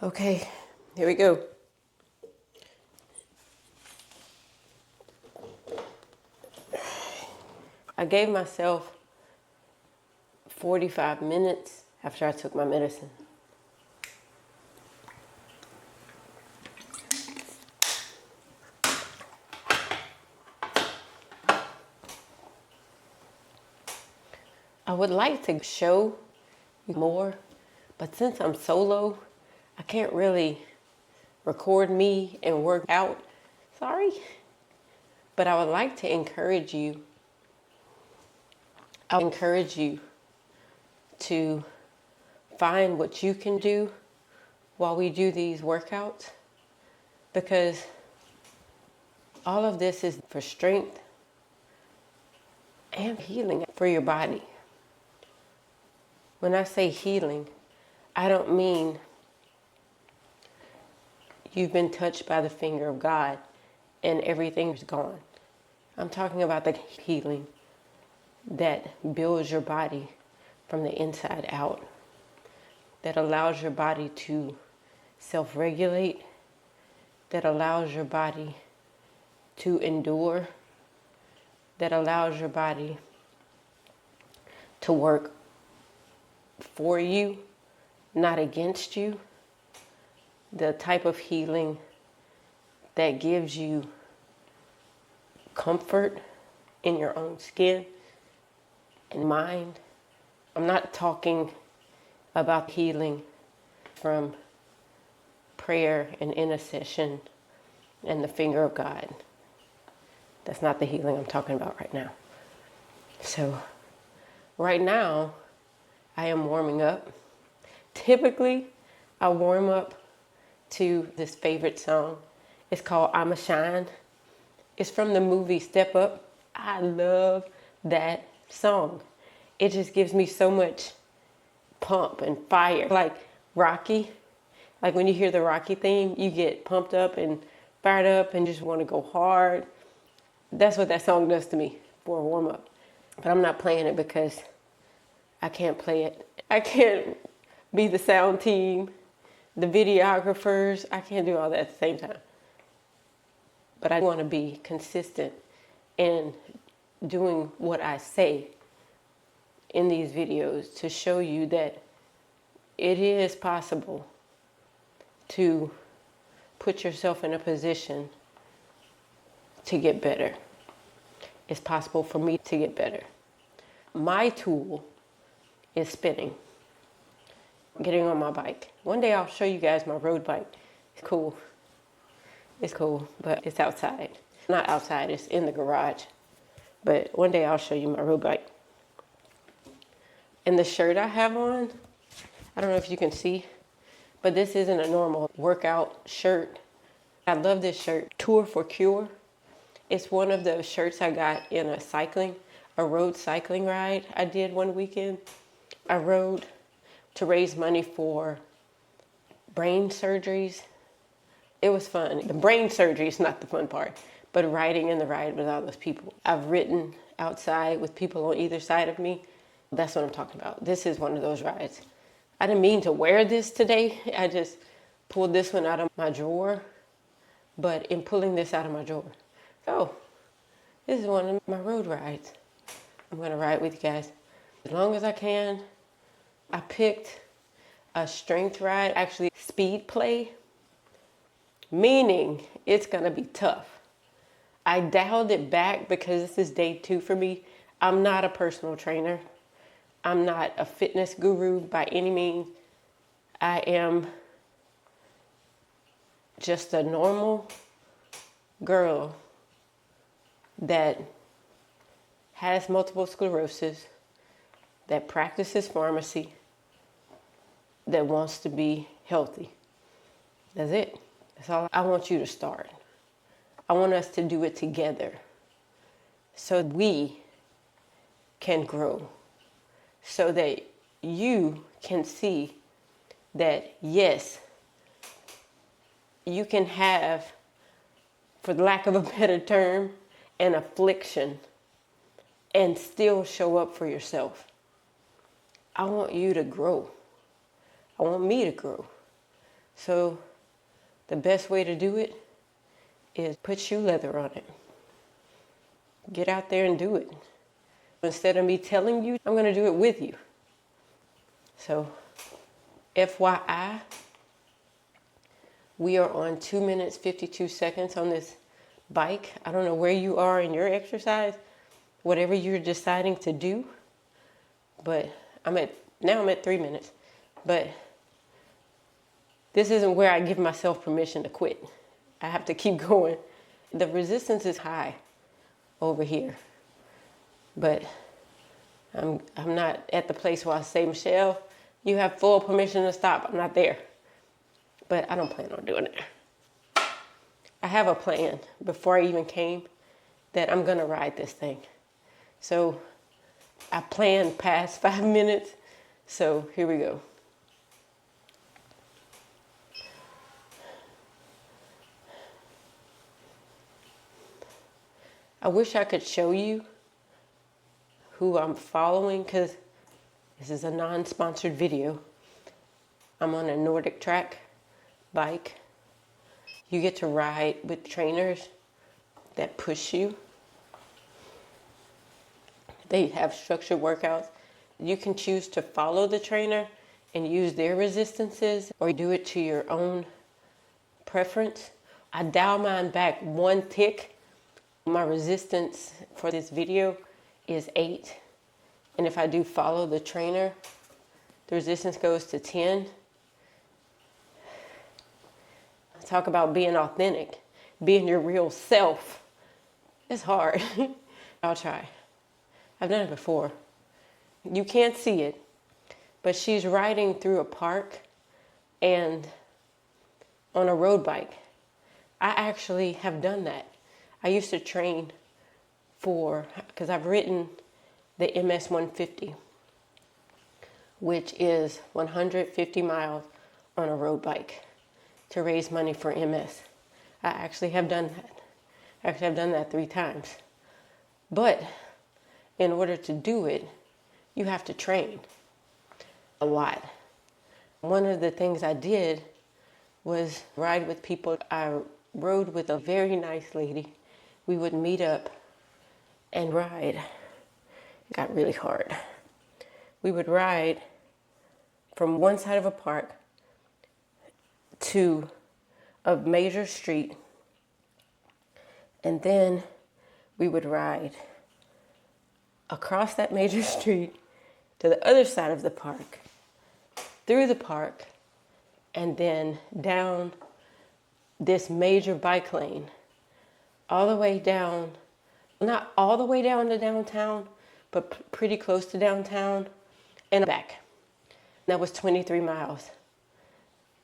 Okay, here we go. I gave myself 45 minutes after I took my medicine. I would like to show you more, but since I'm solo, I can't really record me and work out. Sorry. But I would like to encourage you. I encourage you to find what you can do while we do these workouts, because all of this is for strength and healing for your body. When I say healing, I don't mean you've been touched by the finger of God and everything's gone. I'm talking about the healing that builds your body from the inside out, that allows your body to self-regulate, that allows your body to endure, that allows your body to work for you, not against you. The type of healing that gives you comfort in your own skin and mind. I'm not talking about healing from prayer and intercession and the finger of God. That's not the healing I'm talking about right now. So right now, I am warming up. Typically, I warm up to this favorite song. It's called I'm a Shine. It's from the movie Step Up. I love that song. It just gives me so much pump and fire. Like Rocky. Like when you hear the Rocky theme, you get pumped up and fired up and just want to go hard. That's what that song does to me for a warm up. But I'm not playing it because I can't play it. I can't be the sound team, the videographers. I can't do all that at the same time. But I want to be consistent in doing what I say in these videos to show you that it is possible to put yourself in a position to get better. It's possible for me to get better. My tool is spinning, getting on my bike. One day I'll show you guys my road bike. It's cool. It's cool, but it's outside. Not outside, it's in the garage. But one day I'll show you my road bike. And the shirt I have on, I don't know if you can see, but this isn't a normal workout shirt. I love this shirt, Tour for Cure. It's one of those shirts I got in a road cycling ride I did one weekend. I rode to raise money for brain surgeries. It was fun. The brain surgery is not the fun part, but riding in the ride with all those people. I've ridden outside with people on either side of me. That's what I'm talking about. This is one of those rides. I didn't mean to wear this today. I just pulled this one out of my drawer. But in pulling this out of my drawer, oh, this is one of my road rides. I'm going to ride with you guys as long as I can. I picked a strength ride, actually speed play, meaning it's going to be tough. I dialed it back because this is day 2 for me. I'm not a personal trainer. I'm not a fitness guru by any means. I am just a normal girl that has multiple sclerosis, that practices pharmacy, that wants to be healthy. That's it. That's all I want you to start. I want us to do it together so we can grow, so that you can see that, yes, you can have, for lack of a better term, an affliction and still show up for yourself. I want you to grow. I want me to grow So the best way to do it is put shoe leather on it. Get out there and do it. Instead of me telling you, I'm going to do it with you. So, FYI, we are on 2 minutes, 52 seconds on this bike. I don't know where you are in your exercise, whatever you're deciding to do, but I'm at 3 minutes. But this isn't where I give myself permission to quit. I have to keep going. The resistance is high over here, but I'm not at the place where I say, Michelle, you have full permission to stop. I'm not there, but I don't plan on doing it. I have a plan before I even came that I'm gonna ride this thing. So I planned past 5 minutes, so here we go. I wish I could show you who I'm following, because this is a non-sponsored video. I'm on a Nordic track bike. You get to ride with trainers that push you. They have structured workouts. You can choose to follow the trainer and use their resistances, or do it to your own preference. I dial mine back 1 tick. My resistance for this video is 8. And if I do follow the trainer, the resistance goes to 10. Talk about being authentic, being your real self. It's hard. I'll try. I've done it before. You can't see it, but she's riding through a park and on a road bike. I actually have done that. I used to train because I've ridden the MS 150, which is 150 miles on a road bike to raise money for MS. I actually have done that. Actually, I've done that 3 times. But in order to do it, you have to train a lot. One of the things I did was ride with people. I rode with a very nice lady. We would meet up and ride. It got really hard. We would ride from one side of a park to a major street, and then we would ride across that major street to the other side of the park, through the park, and then down this major bike lane, all the way down, not all the way down to downtown, but pretty close to downtown, and back. That was 23 miles.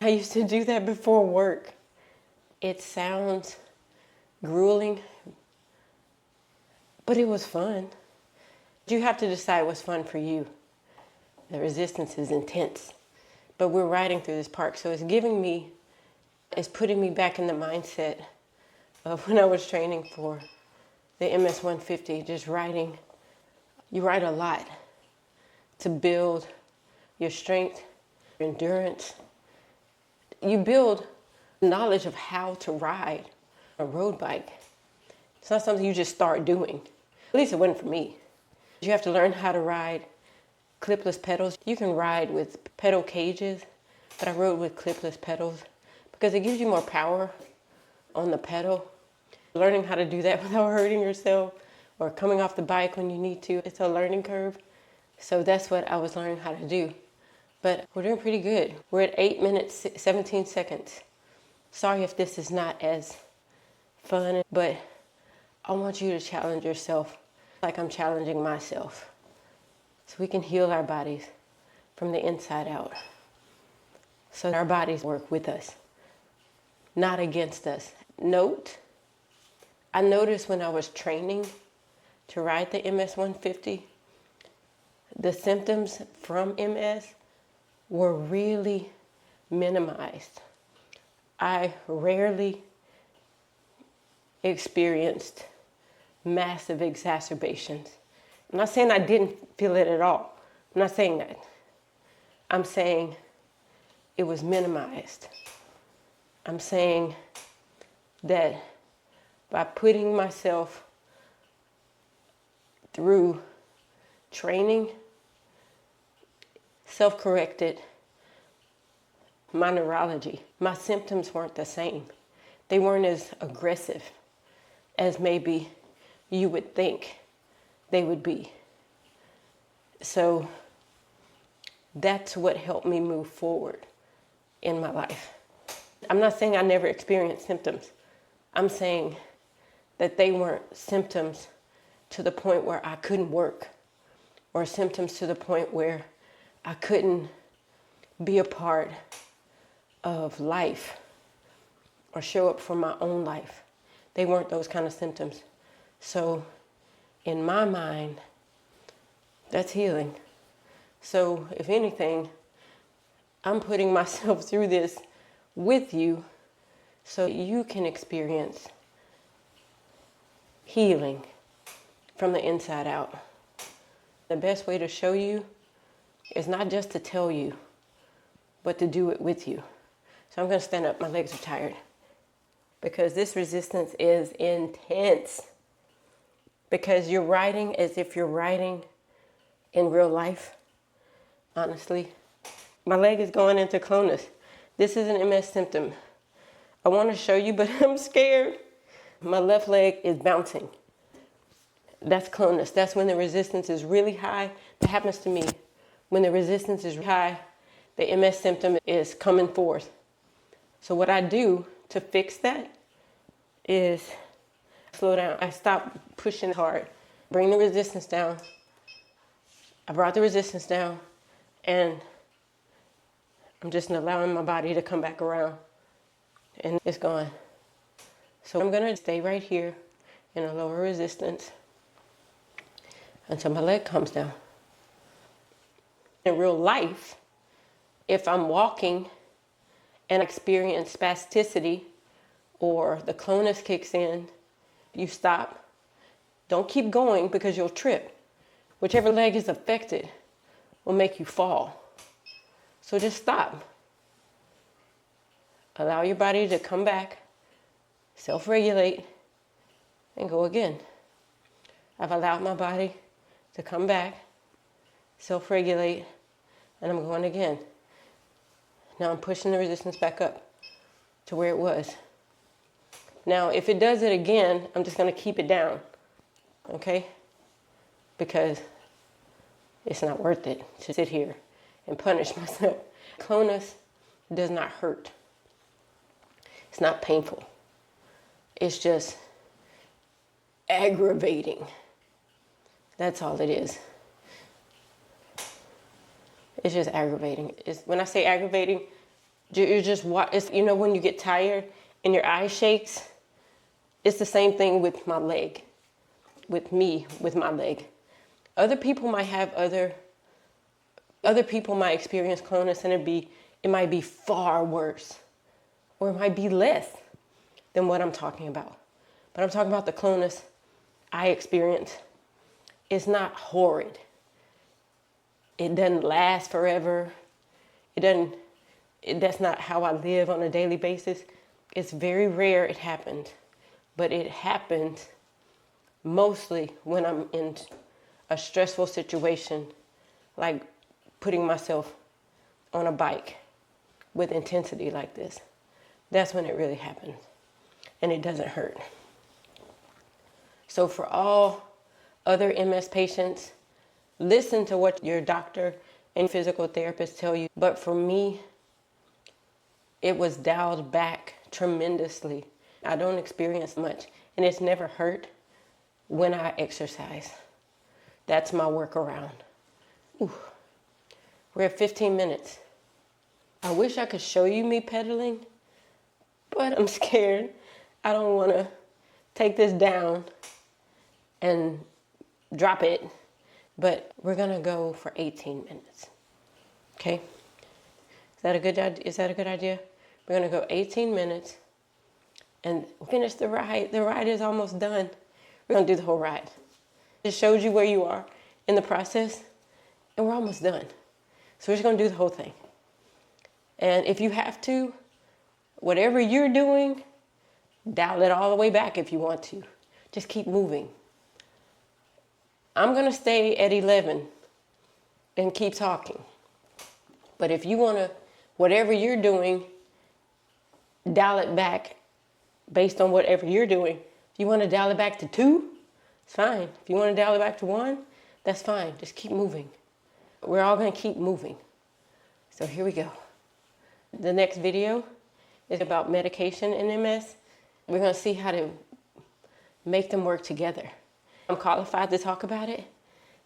I used to do that before work. It sounds grueling, but it was fun. You have to decide what's fun for you. The resistance is intense, but we're riding through this park, so it's putting me back in the mindset of when I was training for the MS 150, just riding. You ride a lot to build your strength, your endurance. You build knowledge of how to ride a road bike. It's not something you just start doing. At least it wasn't for me. You have to learn how to ride clipless pedals. You can ride with pedal cages, but I rode with clipless pedals because it gives you more power on the pedal. Learning how to do that without hurting yourself or coming off the bike when you need to, it's a learning curve. So that's what I was learning how to do. But we're doing pretty good. We're at 8 minutes, 17 seconds. Sorry if this is not as fun, but I want you to challenge yourself like I'm challenging myself, so we can heal our bodies from the inside out. So our bodies work with us, not against us. Note, I noticed when I was training to ride the MS 150, the symptoms from MS were really minimized. I rarely experienced massive exacerbations. I'm not saying I didn't feel it at all. I'm not saying that. I'm saying it was minimized. I'm saying that by putting myself through training, self-corrected my neurology, my symptoms weren't the same. They weren't as aggressive as maybe you would think they would be. So that's what helped me move forward in my life. I'm not saying I never experienced symptoms. I'm saying that they weren't symptoms to the point where I couldn't work, or symptoms to the point where I couldn't be a part of life or show up for my own life. They weren't those kind of symptoms. So in my mind, that's healing. So if anything, I'm putting myself through this with you so you can experience healing from the inside out. The best way to show you is not just to tell you, but to do it with you. So I'm going to stand up. My legs are tired because this resistance is intense. Because you're writing as if you're writing in real life, honestly. My leg is going into clonus. This is an MS symptom. I want to show you, but I'm scared. My left leg is bouncing. That's clonus. That's when the resistance is really high. That happens to me. When the resistance is high, the MS symptom is coming forth. So what I do to fix that is slow down. I stop pushing hard. Bring the resistance down. I brought the resistance down, and I'm just allowing my body to come back around, and it's gone. So I'm gonna stay right here in a lower resistance until my leg comes down. In real life, if I'm walking and experience spasticity or the clonus kicks in, you stop. Don't keep going because you'll trip. Whichever leg is affected will make you fall. So just stop. Allow your body to come back, self-regulate, and go again. I've allowed my body to come back, self-regulate, and I'm going again. Now I'm pushing the resistance back up to where it was. Now, if it does it again, I'm just going to keep it down, okay? Because it's not worth it to sit here and punish myself. Clonus does not hurt. It's not painful. It's just aggravating. That's all it is. It's just aggravating. When I say aggravating, you're just, it's, you know, when you get tired and your eye shakes, it's the same thing with my leg, with me, with my leg. Other people might have other people might experience clonus and it might be far worse, or it might be less than what I'm talking about. But I'm talking about the clonus I experience. It's not horrid. It doesn't last forever. That's not how I live on a daily basis. It's very rare it happened, but it happens mostly when I'm in a stressful situation, like putting myself on a bike with intensity like this. That's when it really happens, and it doesn't hurt. So for all other MS patients, listen to what your doctor and physical therapist tell you. But for me, it was dialed back tremendously. I don't experience much, and it's never hurt when I exercise. That's my workaround. Ooh. We're at 15 minutes. I wish I could show you me pedaling, but I'm scared. I don't want to take this down and drop it, but we're going to go for 18 minutes. Okay? Is that a good idea? We're going to go 18 minutes and finish the ride. The ride is almost done. We're going to do the whole ride. It shows you where you are in the process, and we're almost done. So we're just going to do the whole thing. And if you have to, whatever you're doing, dial it all the way back if you want to. Just keep moving. I'm going to stay at 11 and keep talking. But if you want to, whatever you're doing, dial it back based on whatever you're doing. If you want to dial it back to 2, it's fine. If you want to dial it back to 1, that's fine. Just keep moving. We're all going to keep moving. So here we go. The next video is about medication in MS. We're going to see how to make them work together. I'm qualified to talk about it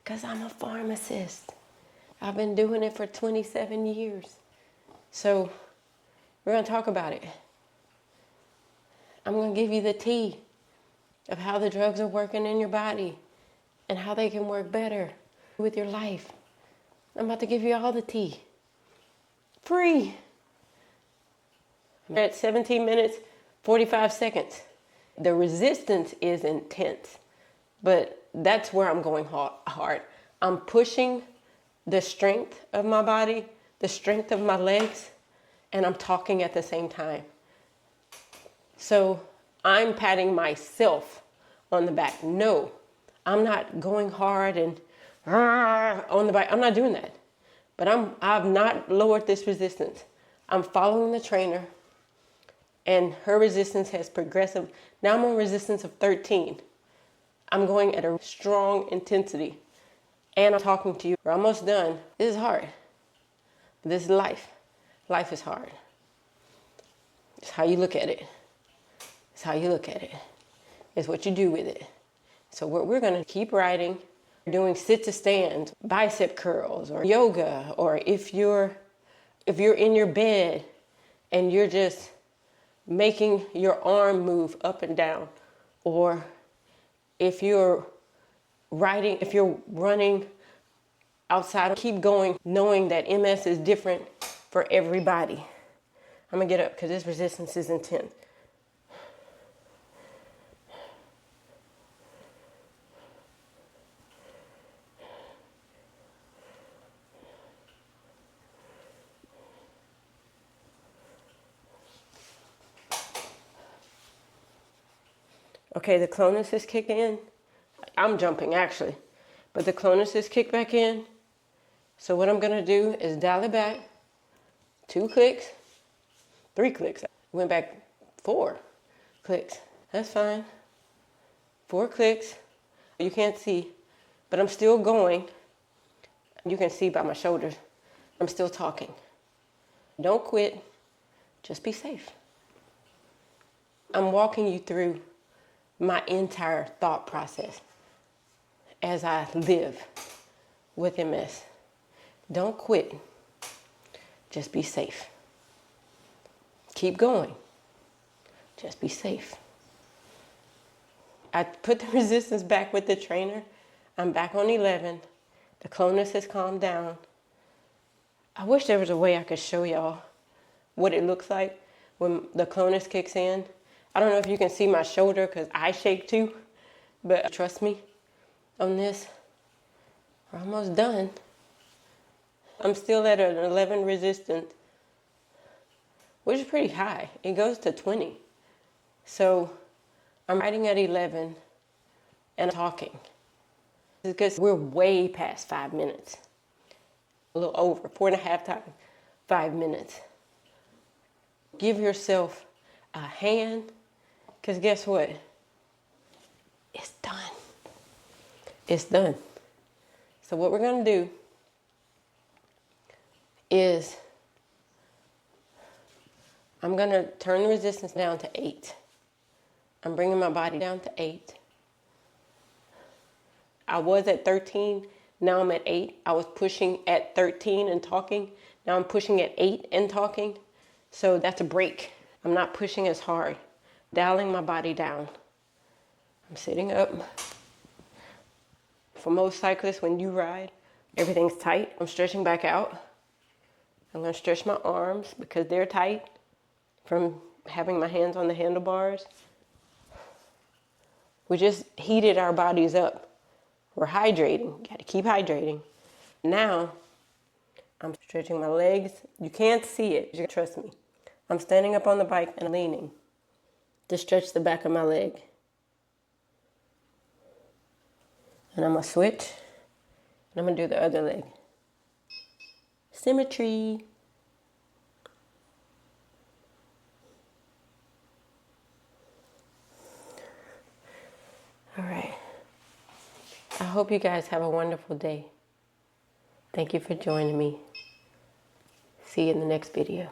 because I'm a pharmacist. I've been doing it for 27 years. So we're going to talk about it. I'm going to give you the tea of how the drugs are working in your body and how they can work better with your life. I'm about to give you all the tea. Free. We're at 17 minutes, 45 seconds. The resistance is intense, but that's where I'm going hard. I'm pushing the strength of my body, the strength of my legs, and I'm talking at the same time. So I'm patting myself on the back. No, I'm not going hard and on the back. I'm not doing that. But I've not lowered this resistance. I'm following the trainer, and her resistance has progressive. Now I'm on resistance of 13. I'm going at a strong intensity, and I'm talking to you. We're almost done. This is hard. This is life. Life is hard. It's how you look at it. It's how you look at it. It's what you do with it. So we're going to keep writing, doing sit-to-stand, bicep curls, or yoga, or if you're in your bed and you're just making your arm move up and down, or if you're running outside, keep going, knowing that MS is different for everybody. I'm gonna get up because this resistance is intense. Okay, the clonus is kicking in. I'm jumping actually, but the clonus is kicked back in. So what I'm gonna do is dial it back 2 clicks, 3 clicks. Went back 4 clicks. That's fine. 4 clicks. You can't see, but I'm still going. You can see by my shoulders. I'm still talking. Don't quit. Just be safe. I'm walking you through my entire thought process as I live with MS. Don't quit. Just be safe. Keep going. Just be safe. I put the resistance back with the trainer. I'm back on 11. The clonus has calmed down. I wish there was a way I could show y'all what it looks like when the clonus kicks in. I don't know if you can see my shoulder because I shake too, but trust me on this. We're almost done. I'm still at an 11 resistance, which is pretty high. It goes to 20. So I'm writing at 11 and talking because we're way past 5 minutes, a little over, 4.5 times 5 minutes. Give yourself a hand, because guess what? It's done. It's done. So what we're going to do is I'm going to turn the resistance down to 8. I'm bringing my body down to 8. I was at 13. Now I'm at 8. I was pushing at 13 and talking. Now I'm pushing at 8 and talking. So that's a break. I'm not pushing as hard. Dialing my body down. I'm sitting up. For most cyclists, when you ride, everything's tight. I'm stretching back out. I'm going to stretch my arms because they're tight from having my hands on the handlebars. We just heated our bodies up. We're hydrating. You got to keep hydrating. Now, I'm stretching my legs. You can't see it. Trust me. I'm standing up on the bike and leaning to stretch the back of my leg. And I'm going to switch, and I'm going to do the other leg. Symmetry. All right. I hope you guys have a wonderful day. Thank you for joining me. See you in the next video.